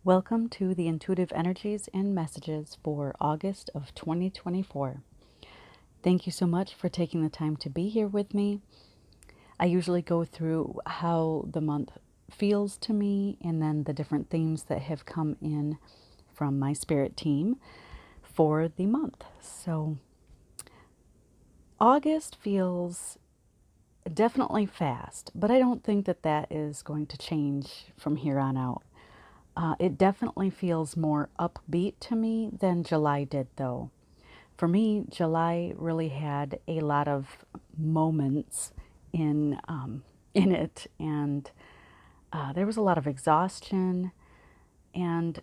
Welcome to the Intuitive Energies and Messages for August of 2024. Thank you so much for taking the time to be here with me. I usually go through how the month feels to me and then the different themes that have come in from my spirit team for the month. So, August feels definitely fast, but I don't think that that is going to change from here on out. It definitely feels more upbeat to me than July did, though. For me, July really had a lot of moments in it, and there was a lot of exhaustion. And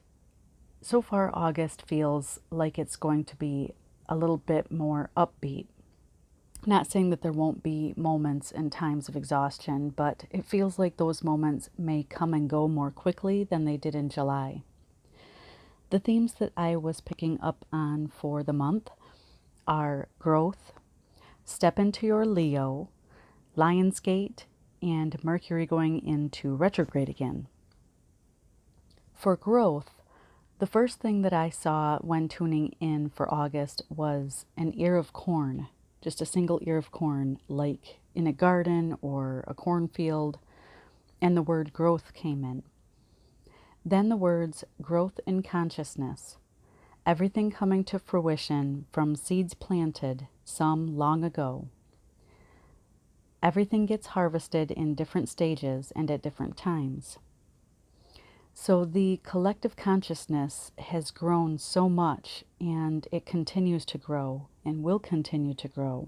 so far, August feels like it's going to be a little bit more upbeat. Not saying that there won't be moments and times of exhaustion, but it feels like those moments may come and go more quickly than they did in July. The themes that I was picking up on for the month are growth, step into your Leo, Lionsgate, and Mercury going into retrograde again. For growth, the first thing that I saw when tuning in for August was an ear of corn. Just a single ear of corn, like in a garden or a cornfield, and the word growth came in. Then the words growth in consciousness, everything coming to fruition from seeds planted some long ago. Everything gets harvested in different stages and at different times. So the collective consciousness has grown so much, and it continues to grow and will continue to grow.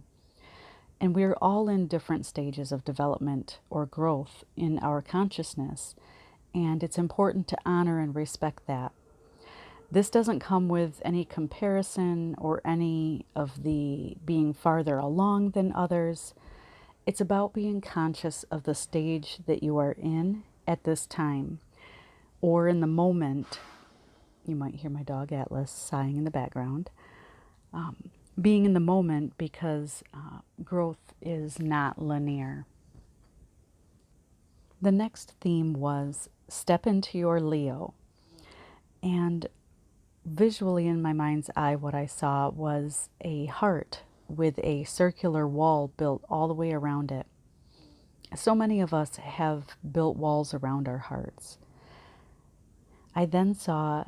And we're all in different stages of development or growth in our consciousness, and it's important to honor and respect that. This doesn't come with any comparison or any of the being farther along than others. It's about being conscious of the stage that you are in at this time, or in the moment. You might hear my dog Atlas sighing in the background. Being in the moment, because growth is not linear. The next theme was step into your Leo. And visually in my mind's eye, what I saw was a heart with a circular wall built all the way around it. So many of us have built walls around our hearts. I then saw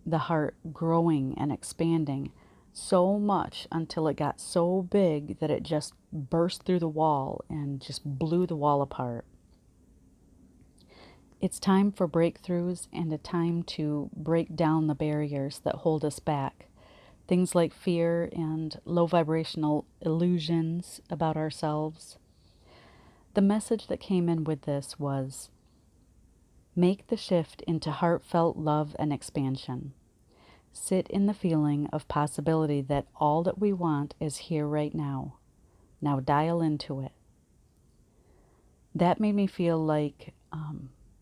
the heart growing and expanding so much until it got so big that it just burst through the wall and just blew the wall apart. It's time for breakthroughs and a time to break down the barriers that hold us back. Things like fear and low vibrational illusions about ourselves. The message that came in with this was, make the shift into heartfelt love and expansion. Sit in the feeling of possibility that all that we want is here right now. Now dial into it. That made me feel like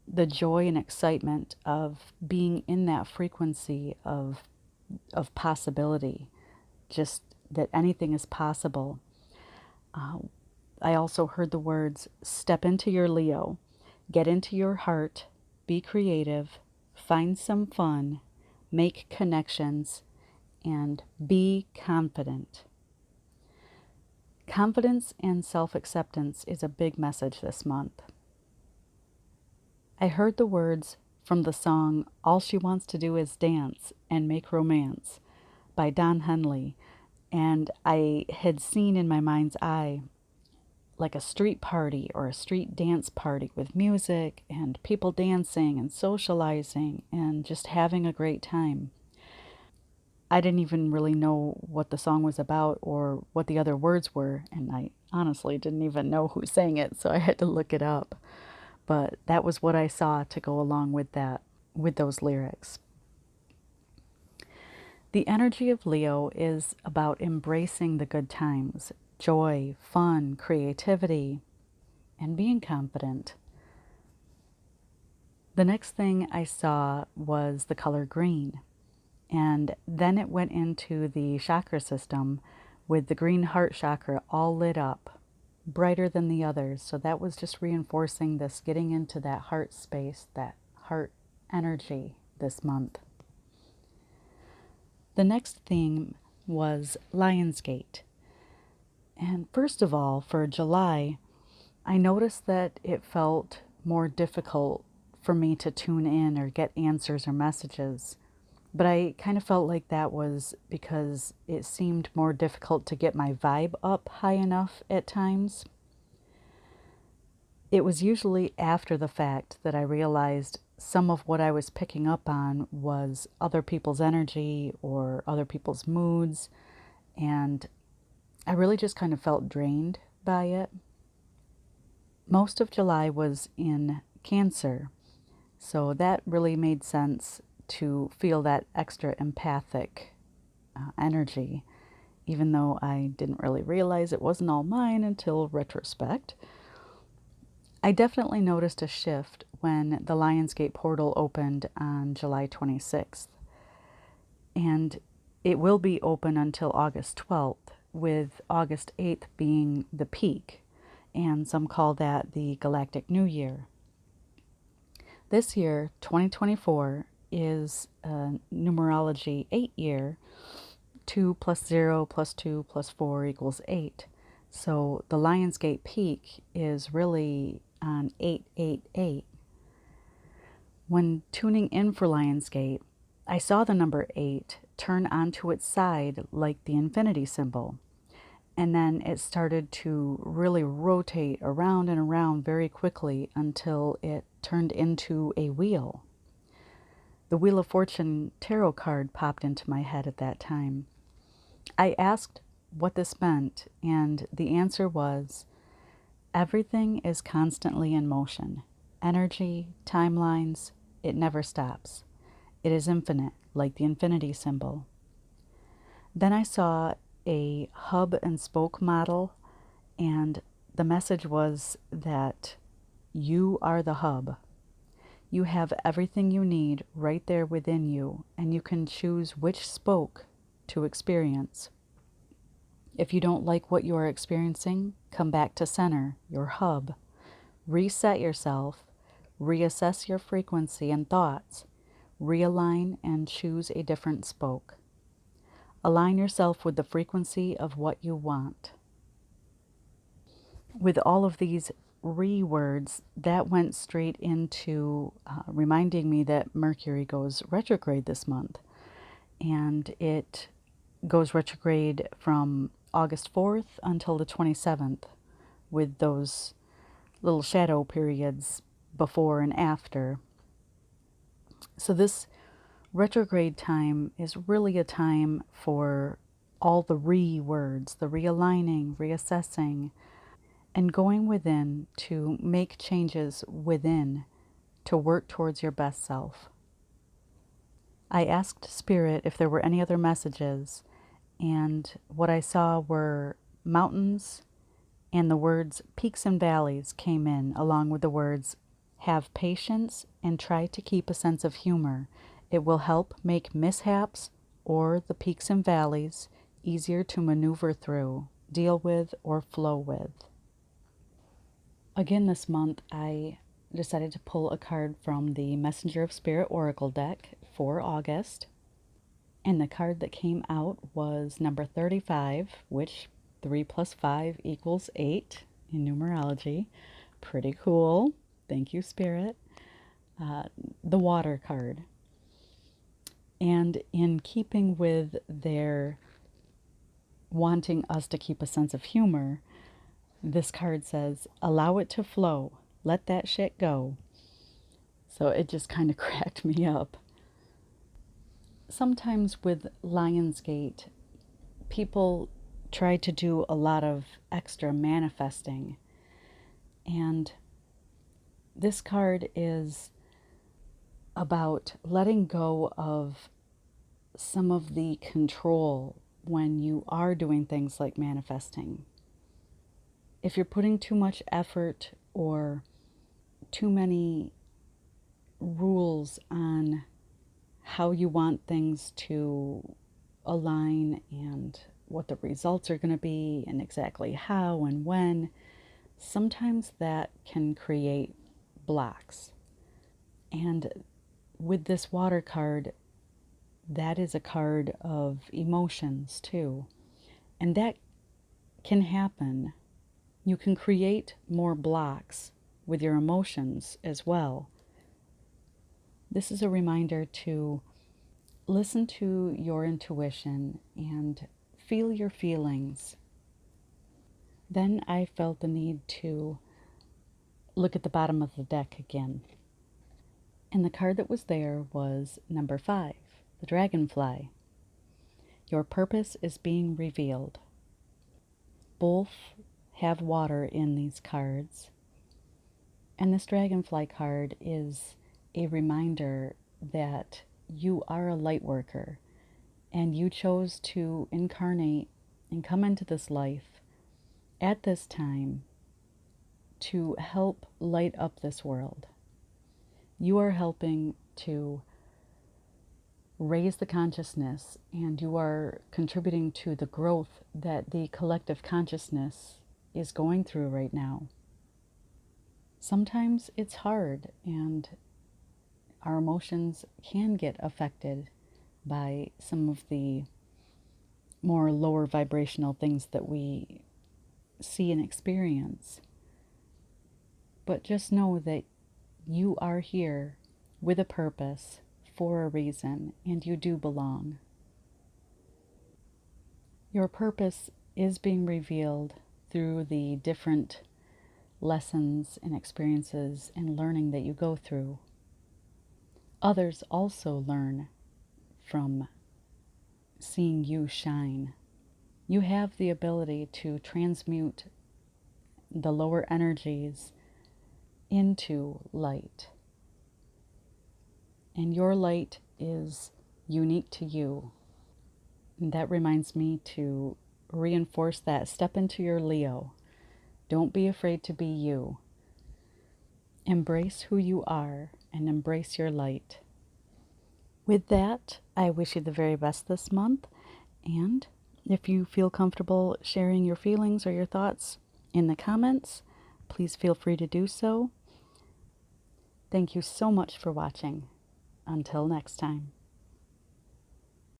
the joy and excitement of being in that frequency of possibility, just that anything is possible. I also heard the words, step into your Leo, get into your heart, be creative, find some fun, make connections, and be confident. Confidence and self-acceptance is a big message this month. I heard the words from the song All She Wants to Do Is Dance and Make Romance by Don Henley, and I had seen in my mind's eye like a street party or a street dance party with music and people dancing and socializing and just having a great time. I didn't even really know what the song was about or what the other words were, and I honestly didn't even know who sang it, so I had to look it up. But that was what I saw to go along with that, with those lyrics. The energy of Leo is about embracing the good times, joy, fun, creativity, and being confident. The next thing I saw was the color green, and then it went into the chakra system with the green heart chakra all lit up, brighter than the others. So that was just reinforcing this getting into that heart space, that heart energy this month. The next theme was Lionsgate. And first of all, for July, I noticed that it felt more difficult for me to tune in or get answers or messages. But I kind of felt like that was because it seemed more difficult to get my vibe up high enough at times. It was usually after the fact that I realized some of what I was picking up on was other people's energy or other people's moods, and I really just kind of felt drained by it. Most of July was in Cancer, so that really made sense to feel that extra empathic energy, even though I didn't really realize it wasn't all mine until retrospect. I definitely noticed a shift when the Lionsgate portal opened on July 26th, and it will be open until August 12th, with August 8th being the peak, and some call that the Galactic New Year. This year, 2024, is a numerology 8 year. 2 plus 0 plus 2 plus 4 equals 8. So the Lionsgate peak is really on 888. When tuning in for Lionsgate, I saw the number 8 turn onto its side like the infinity symbol. And then it started to really rotate around and around very quickly until it turned into a wheel. The Wheel of Fortune tarot card popped into my head at that time. I asked what this meant, and the answer was, everything is constantly in motion. Energy, timelines, it never stops. It is infinite, like the infinity symbol. Then I saw a hub and spoke model, and the message was that you are the hub. You have everything you need right there within you, and you can choose which spoke to experience. If you don't like what you are experiencing, come back to center, your hub. Reset yourself, reassess your frequency and thoughts, realign and choose a different spoke. Align yourself with the frequency of what you want. With all of these words, that went straight into reminding me that Mercury goes retrograde this month. And it goes retrograde from August 4th until the 27th, with those little shadow periods before and after. So this retrograde time is really a time for all the words, the realigning, reassessing, and going within to make changes within to work towards your best self. I asked Spirit if there were any other messages, and what I saw were mountains, and the words peaks and valleys came in along with the words have patience and try to keep a sense of humor. It will help make mishaps or the peaks and valleys easier to maneuver through, deal with, or flow with. Again this month, I decided to pull a card from the Messenger of Spirit Oracle deck for August. And the card that came out was number 35, which 3 plus 5 equals 8 in numerology. Pretty cool. Thank you, Spirit. The water card. And in keeping with their wanting us to keep a sense of humor, this card says, allow it to flow. Let that shit go. So it just kind of cracked me up. Sometimes with Lionsgate, people try to do a lot of extra manifesting. And this card is about letting go of some of the control when you are doing things like manifesting. If you're putting too much effort or too many rules on how you want things to align and what the results are going to be and exactly how and when, sometimes that can create blocks. And with this water card, that is a card of emotions too. And that can happen. You can create more blocks with your emotions as well. This is a reminder to listen to your intuition and feel your feelings. Then I felt the need to look at the bottom of the deck again. And the card that was there was number 5, the dragonfly. Your purpose is being revealed. Both have water in these cards. And this dragonfly card is a reminder that you are a light worker and you chose to incarnate and come into this life at this time to help light up this world. You are helping to raise the consciousness, and you are contributing to the growth that the collective consciousness is going through right now. Sometimes it's hard, and our emotions can get affected by some of the more lower vibrational things that we see and experience. But just know that you are here with a purpose, for a reason, and you do belong. Your purpose is being revealed through the different lessons and experiences and learning that you go through. Others also learn from seeing you shine. You have the ability to transmute the lower energies into light. And your light is unique to you. And that reminds me to reinforce that. Step into your Leo. Don't be afraid to be you. Embrace who you are and embrace your light. With that, I wish you the very best this month. And if you feel comfortable sharing your feelings or your thoughts in the comments, please feel free to do so. Thank you so much for watching. Until next time.